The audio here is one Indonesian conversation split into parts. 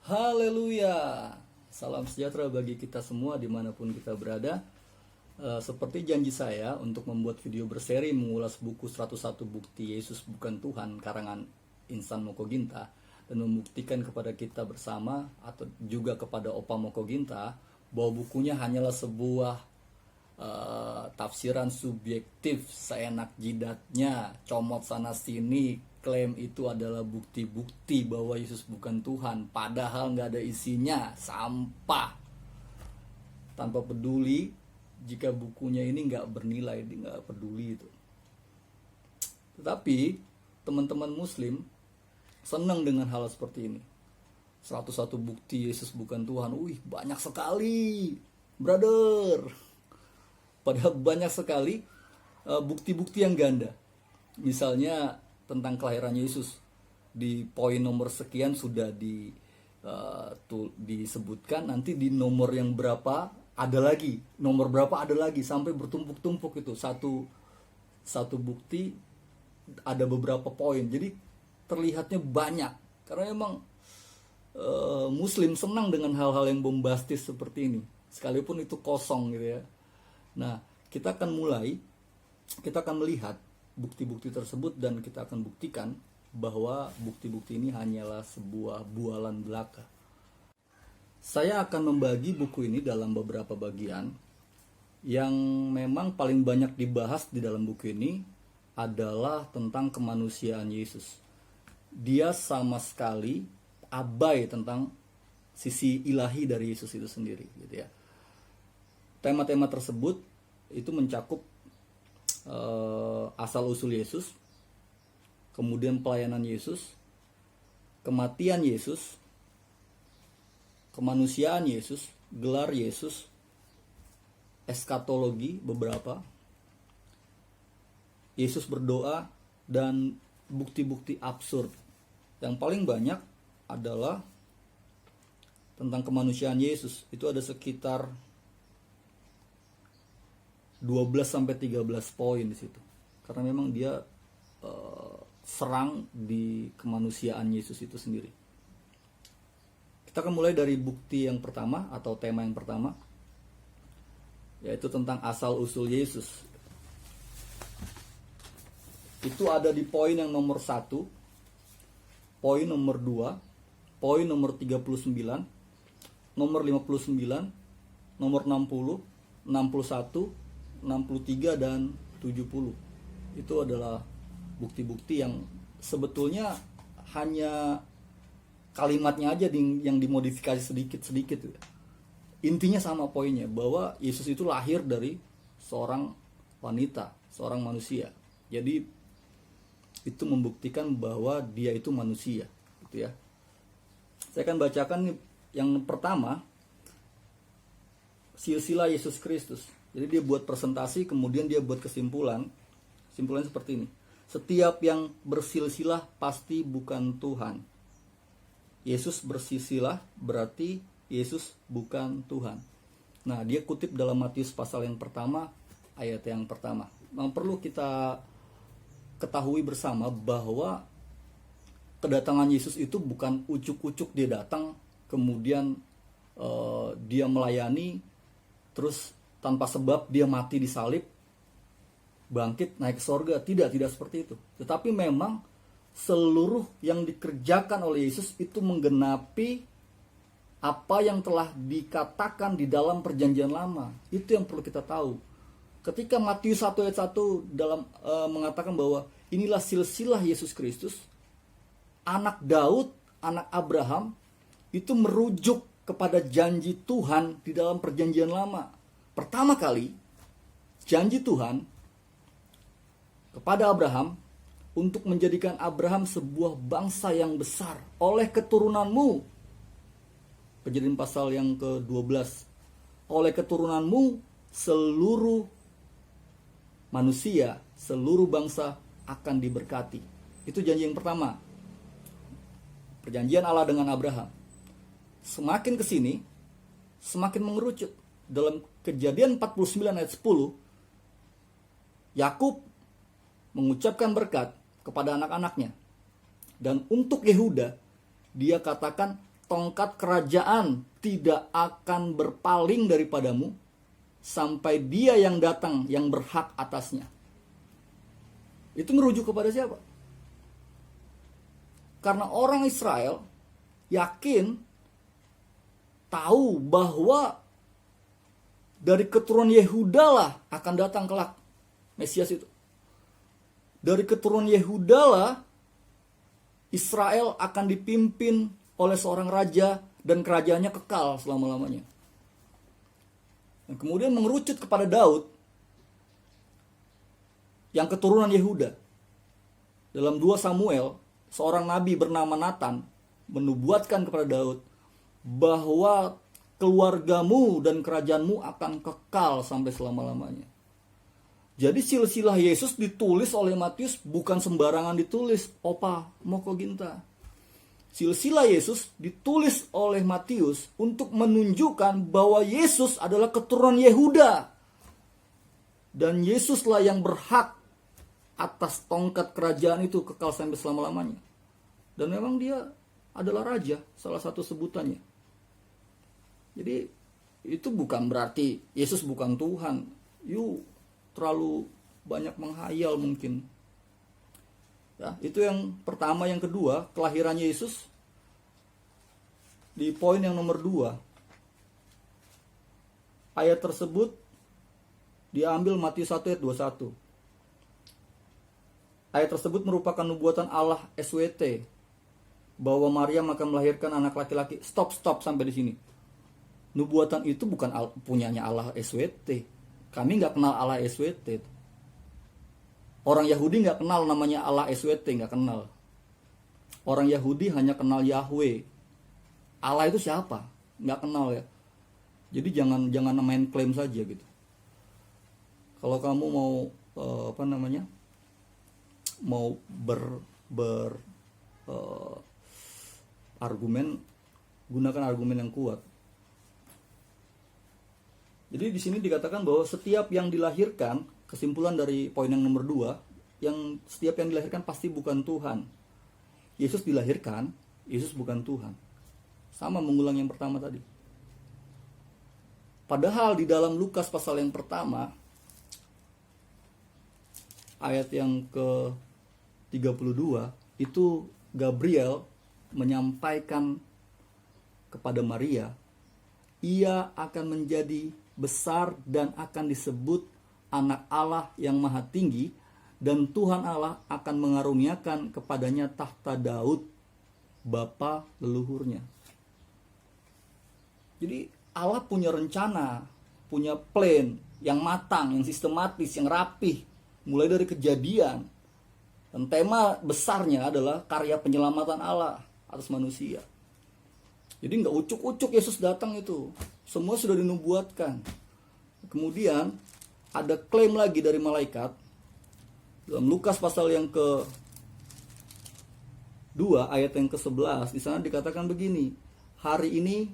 Haleluya. Salam sejahtera bagi kita semua dimanapun kita berada. Seperti janji saya untuk membuat video berseri mengulas buku 101 Bukti Yesus Bukan Tuhan karangan Insan Moko Ginta, dan membuktikan kepada kita bersama atau juga kepada Opa Moko Ginta bahwa bukunya hanyalah sebuah tafsiran subjektif seenak jidatnya, comot sana sini, klaim itu adalah bukti-bukti bahwa Yesus bukan Tuhan, padahal nggak ada isinya, sampah. Tanpa peduli jika bukunya ini nggak bernilai, dia nggak peduli itu. Tetapi teman-teman Muslim senang dengan hal seperti ini. 101 bukti Yesus bukan Tuhan, banyak sekali, brother. Padahal banyak sekali bukti-bukti yang ganda. Misalnya tentang kelahiran Yesus, di poin nomor sekian sudah disebutkan, nanti di nomor yang berapa ada lagi, nomor berapa ada lagi, sampai bertumpuk-tumpuk itu satu bukti ada beberapa poin. Jadi terlihatnya banyak karena memang Muslim senang dengan hal-hal yang bombastis seperti ini, sekalipun itu kosong gitu ya. Nah, kita akan melihat bukti-bukti tersebut, dan kita akan buktikan bahwa bukti-bukti ini hanyalah sebuah bualan belaka. Saya akan membagi buku ini dalam beberapa bagian. Yang memang paling banyak dibahas di dalam buku ini adalah tentang kemanusiaan Yesus. Dia sama sekali abai tentang sisi ilahi dari Yesus itu sendiri, gitu ya. Tema-tema tersebut itu mencakup asal-usul Yesus, kemudian pelayanan Yesus, kematian Yesus, kemanusiaan Yesus, gelar Yesus, eskatologi beberapa, Yesus berdoa, dan bukti-bukti absurd. Yang paling banyak adalah tentang kemanusiaan Yesus. Itu ada sekitar 12-13 poin di situ. Karena memang dia serang di kemanusiaan Yesus itu sendiri. Kita akan mulai dari bukti yang pertama atau tema yang pertama, yaitu tentang asal-usul Yesus. Itu ada di poin yang nomor 1, poin nomor 2, poin nomor 39, nomor 59, nomor 60, 61, 63 dan 70. Itu adalah bukti-bukti yang sebetulnya hanya kalimatnya aja yang dimodifikasi sedikit-sedikit. Intinya sama poinnya, bahwa Yesus itu lahir dari seorang wanita, seorang manusia. Jadi itu membuktikan bahwa dia itu manusia, gitu ya. Saya akan bacakan yang pertama, silsilah Yesus Kristus. Jadi dia buat presentasi, kemudian dia buat kesimpulan. Kesimpulannya seperti ini. Setiap yang bersilsilah pasti bukan Tuhan. Yesus bersilsilah berarti Yesus bukan Tuhan. Nah, dia kutip dalam Matius pasal yang pertama, ayat yang pertama. Memang perlu kita ketahui bersama bahwa kedatangan Yesus itu bukan ucuk-ucuk dia datang, kemudian dia melayani, terus tanpa sebab dia mati di salib, bangkit, naik ke sorga. Tidak seperti itu. Tetapi memang seluruh yang dikerjakan oleh Yesus itu menggenapi apa yang telah dikatakan di dalam perjanjian lama. Itu yang perlu kita tahu. Ketika Matius 1 ayat 1 dalam mengatakan bahwa inilah silsilah Yesus Kristus, anak Daud, anak Abraham, itu merujuk kepada janji Tuhan di dalam perjanjian lama. Pertama kali janji Tuhan kepada Abraham untuk menjadikan Abraham sebuah bangsa yang besar oleh keturunanmu. Kejadian pasal yang ke-12. Oleh keturunanmu seluruh manusia, seluruh bangsa akan diberkati. Itu janji yang pertama. Perjanjian Allah dengan Abraham. Semakin ke sini, semakin mengerucut. Dalam Kejadian 49 ayat 10, Yakub mengucapkan berkat kepada anak-anaknya. Dan untuk Yehuda, dia katakan tongkat kerajaan tidak akan berpaling daripadamu sampai dia yang datang yang berhak atasnya. Itu merujuk kepada siapa? Karena orang Israel yakin, tahu bahwa dari keturunan Yehuda lah akan datang kelak Mesias itu. Dari keturunan Yehuda lah Israel akan dipimpin oleh seorang raja dan kerajaannya kekal selama-lamanya. Dan kemudian mengerucut kepada Daud yang keturunan Yehuda. Dalam 2 Samuel, seorang nabi bernama Nathan menubuatkan kepada Daud bahwa keluargamu dan kerajaanmu akan kekal sampai selama-lamanya. Jadi silsilah Yesus ditulis oleh Matius bukan sembarangan ditulis, opa moko ginta. Silsilah Yesus ditulis oleh Matius untuk menunjukkan bahwa Yesus adalah keturunan Yehuda. Dan Yesuslah yang berhak atas tongkat kerajaan itu kekal sampai selama-lamanya. Dan memang dia adalah raja, salah satu sebutannya. Jadi itu bukan berarti Yesus bukan Tuhan. Terlalu banyak menghayal mungkin. Ya, itu yang pertama. Yang kedua, kelahiran Yesus di poin yang nomor 2. Ayat tersebut diambil Matius 1 ayat 21. Ayat tersebut merupakan nubuatan Allah SWT bahwa Maryam akan melahirkan anak laki-laki. Stop sampai di sini. Nubuatan itu bukan punyanya Allah SWT. Kami nggak kenal Allah SWT. Orang Yahudi nggak kenal namanya Allah SWT, nggak kenal. Orang Yahudi hanya kenal Yahweh. Allah itu siapa? Nggak kenal ya. Jadi jangan main klaim saja gitu. Kalau kamu mau mau argumen, gunakan argumen yang kuat. Jadi di sini dikatakan bahwa setiap yang dilahirkan, kesimpulan dari poin yang nomor 2, yang setiap yang dilahirkan pasti bukan Tuhan. Yesus dilahirkan, Yesus bukan Tuhan. Sama mengulang yang pertama tadi. Padahal di dalam Lukas pasal yang pertama, ayat yang ke-32, itu Gabriel menyampaikan kepada Maria, ia akan menjadi besar dan akan disebut anak Allah yang maha tinggi, dan Tuhan Allah akan mengaruniakan kepadanya tahta Daud bapa leluhurnya. Jadi Allah punya rencana, punya plan yang matang, yang sistematis, yang rapih, mulai dari Kejadian. Dan tema besarnya adalah karya penyelamatan Allah atas manusia. Jadi nggak ucuk-ucuk Yesus datang itu. Semua sudah dinubuatkan. Kemudian ada klaim lagi dari malaikat. Dalam Lukas pasal yang ke-2 ayat yang ke-11, di sana dikatakan begini. Hari ini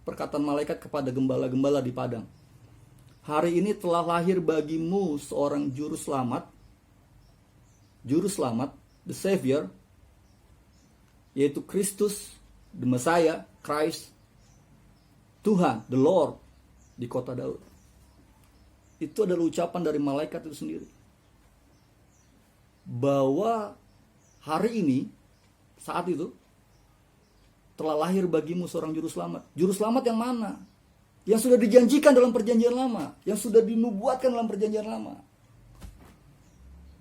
perkataan malaikat kepada gembala-gembala di padang. Hari ini telah lahir bagimu seorang juru selamat, the Savior, yaitu Kristus, the Messiah, Christ, Tuhan, the Lord, di kota Daud. Itu adalah ucapan dari malaikat itu sendiri. Bahwa hari ini, saat itu, telah lahir bagimu seorang juru selamat. Juru selamat yang mana? Yang sudah dijanjikan dalam perjanjian lama, yang sudah dinubuatkan dalam perjanjian lama.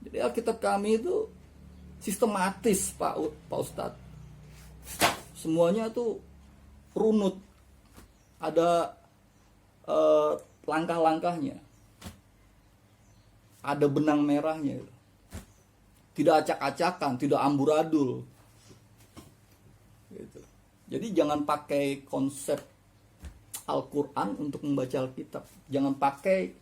Jadi Alkitab kami itu sistematis, Pak Ustadz. Semuanya tuh runut, ada langkah-langkahnya, ada benang merahnya, tidak acak-acakan, tidak amburadul. Gitu. Jadi jangan pakai konsep Al-Quran untuk membaca Alkitab. Jangan pakai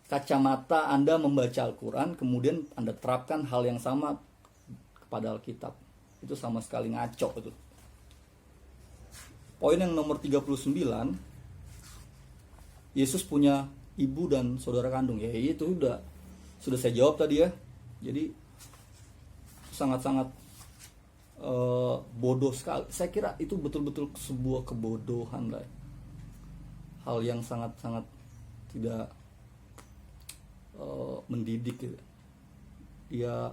kacamata Anda membaca Al-Quran, kemudian Anda terapkan hal yang sama kepada Alkitab. Itu sama sekali ngaco itu. Poin yang nomor 39, Yesus punya ibu dan saudara kandung. Ya itu sudah saya jawab tadi ya. Jadi sangat-sangat bodoh sekali. Saya kira itu betul-betul sebuah kebodohan lah. Hal yang sangat-sangat tidak mendidik gitu. Dia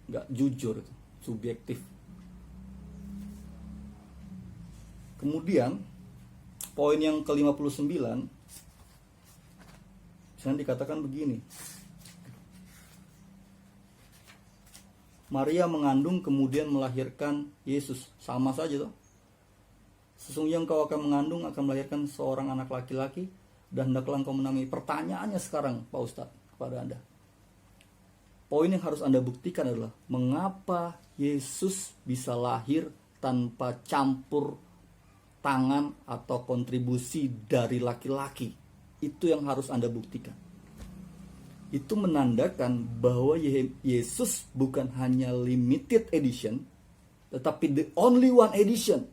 nggak jujur, itu subjektif. Kemudian poin yang ke-59 sana dikatakan begini. Maria mengandung kemudian melahirkan Yesus. Sama saja toh. Sesungguhnya engkau akan mengandung, akan melahirkan seorang anak laki-laki, dan hendaklah engkau menamai. Pertanyaannya sekarang Pak Ustadz kepada Anda. Poin yang harus Anda buktikan adalah mengapa Yesus bisa lahir tanpa campur tangan atau kontribusi dari laki-laki. Itu yang harus Anda buktikan. Itu menandakan bahwa Yesus bukan hanya limited edition, tetapi the only one edition.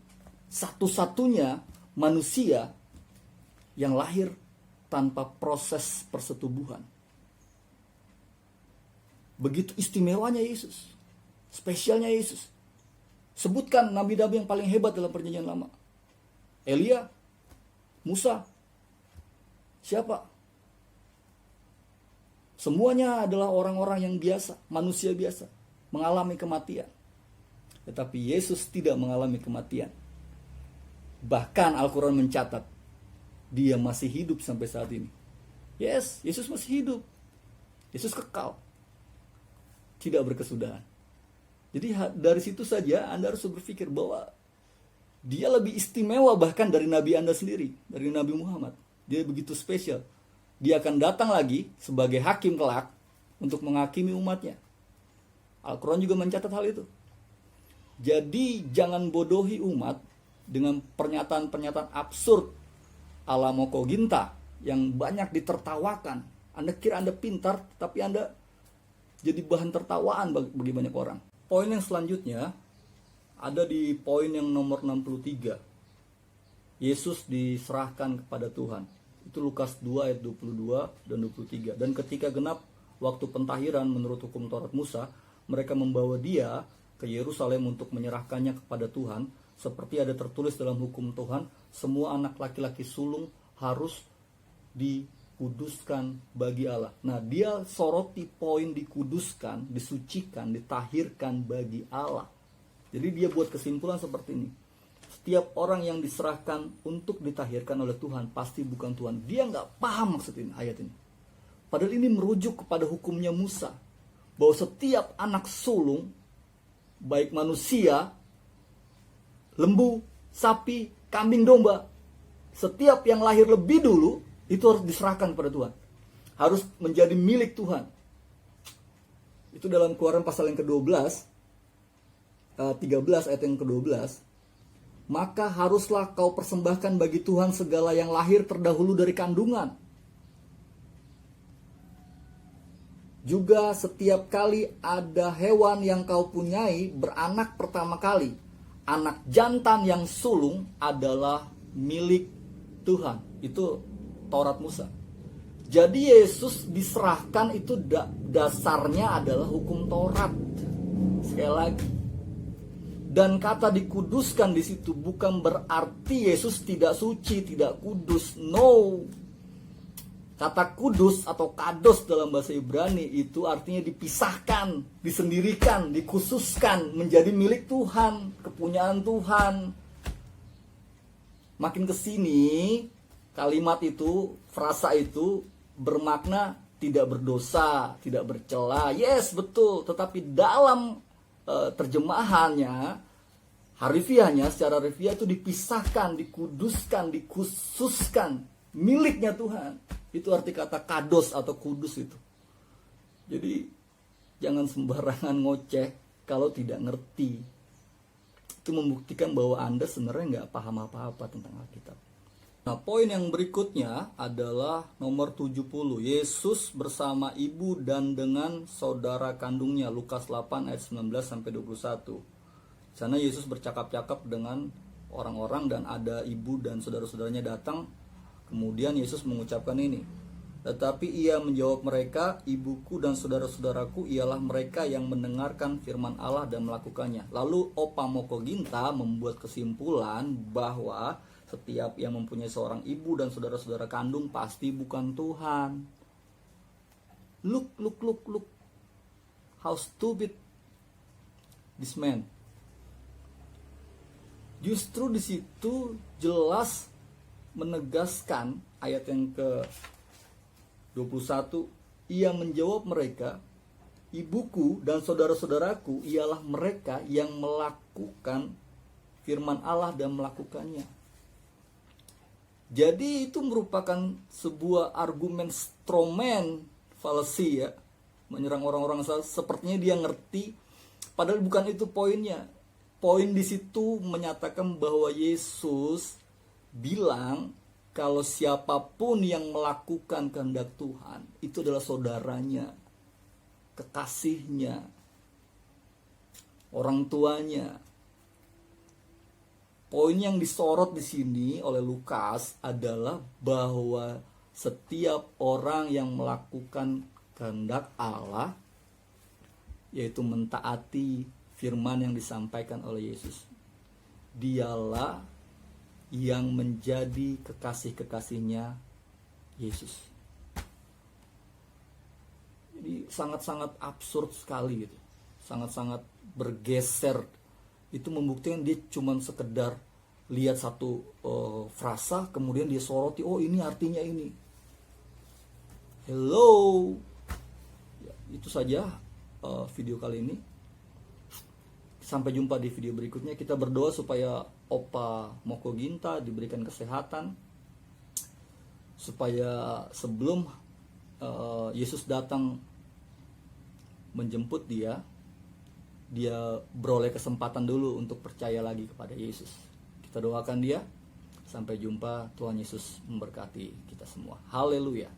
Satu-satunya manusia yang lahir tanpa proses persetubuhan. Begitu istimewanya Yesus, spesialnya Yesus. Sebutkan nabi-nabi yang paling hebat dalam perjanjian lama. Elia, Musa, siapa? Semuanya adalah orang-orang yang biasa, manusia biasa, mengalami kematian. Tetapi Yesus tidak mengalami kematian. Bahkan Al-Quran mencatat, dia masih hidup sampai saat ini. Yes, Yesus masih hidup. Yesus kekal. Tidak berkesudahan. Jadi dari situ saja Anda harus berpikir bahwa dia lebih istimewa bahkan dari Nabi Anda sendiri, dari Nabi Muhammad. Dia begitu spesial. Dia akan datang lagi sebagai hakim kelak untuk menghakimi umatnya. Al-Quran juga mencatat hal itu. Jadi jangan bodohi umat dengan pernyataan-pernyataan absurd ala Moko Ginta yang banyak ditertawakan. Anda kira Anda pintar, tapi Anda jadi bahan tertawaan bagi banyak orang. Poin yang selanjutnya ada di poin yang nomor 63. Yesus diserahkan kepada Tuhan. Itu Lukas 2 ayat 22 dan 23. Dan ketika genap waktu pentahiran menurut hukum Taurat Musa, mereka membawa dia ke Yerusalem untuk menyerahkannya kepada Tuhan. Seperti ada tertulis dalam hukum Tuhan, semua anak laki-laki sulung harus dikuduskan bagi Allah. Nah, dia soroti poin dikuduskan, disucikan, ditahirkan bagi Allah. Jadi dia buat kesimpulan seperti ini. Setiap orang yang diserahkan untuk ditahirkan oleh Tuhan pasti bukan Tuhan. Dia nggak paham maksud ini, ayat ini. Padahal ini merujuk kepada hukumnya Musa. Bahwa setiap anak sulung, baik manusia, lembu, sapi, kambing, domba, setiap yang lahir lebih dulu, itu harus diserahkan kepada Tuhan. Harus menjadi milik Tuhan. Itu dalam Keluaran pasal yang ke-12, 13 ayat yang ke-12. Maka haruslah kau persembahkan bagi Tuhan segala yang lahir terdahulu dari kandungan. Juga setiap kali ada hewan yang kau punyai beranak pertama kali, anak jantan yang sulung adalah milik Tuhan. Itu Taurat Musa. Jadi Yesus diserahkan itu dasarnya adalah hukum Taurat. Sekali lagi. Dan kata dikuduskan di situ bukan berarti Yesus tidak suci, tidak kudus. No. Kata kudus atau kados dalam bahasa Ibrani itu artinya dipisahkan, disendirikan, dikhususkan, menjadi milik Tuhan, kepunyaan Tuhan. Makin kesini kalimat itu, frasa itu bermakna tidak berdosa, tidak bercela. Yes, betul. Tetapi dalam terjemahannya, harfiahnya, secara harfiah itu dipisahkan, dikuduskan, dikhususkan, miliknya Tuhan. Itu arti kata kados atau kudus itu. Jadi jangan sembarangan ngoceh kalau tidak ngerti. Itu membuktikan bahwa Anda sebenarnya nggak paham apa-apa tentang Alkitab. Nah, poin yang berikutnya adalah nomor 70. Yesus bersama ibu dan dengan saudara kandungnya. Lukas 8 ayat 19-21. Di sana Yesus bercakap-cakap dengan orang-orang dan ada ibu dan saudara-saudaranya datang. Kemudian Yesus mengucapkan ini. Tetapi ia menjawab mereka, ibuku dan saudara-saudaraku ialah mereka yang mendengarkan firman Allah dan melakukannya. Lalu Opa Mokoginta membuat kesimpulan bahwa setiap yang mempunyai seorang ibu dan saudara-saudara kandung pasti bukan Tuhan. Look. How stupid this man. Justru di situ jelas menegaskan ayat yang ke 21, ia menjawab mereka, ibuku dan saudara-saudaraku ialah mereka yang melakukan firman Allah dan melakukannya. Jadi itu merupakan sebuah argumen strawman fallacy ya, menyerang orang-orang sepertinya dia ngerti, padahal bukan itu poinnya. Poin di situ menyatakan bahwa Yesus bilang kalau siapapun yang melakukan kehendak Tuhan itu adalah saudaranya, kekasihnya, orang tuanya. Poin yang disorot di sini oleh Lukas adalah bahwa setiap orang yang melakukan kehendak Allah, yaitu mentaati firman yang disampaikan oleh Yesus, dialah yang menjadi kekasih-kekasihnya Yesus. Jadi sangat-sangat absurd sekali gitu. Sangat-sangat bergeser. Itu membuktikan dia cuma sekedar lihat satu frasa, kemudian dia soroti, oh ini artinya ini. Hello. Ya, itu saja video kali ini. Sampai jumpa di video berikutnya. Kita berdoa supaya Opa Mokoginta diberikan kesehatan, supaya sebelum Yesus datang menjemput dia beroleh kesempatan dulu untuk percaya lagi kepada Yesus. Kita doakan dia. Sampai jumpa. Tuhan Yesus memberkati kita semua. Haleluya.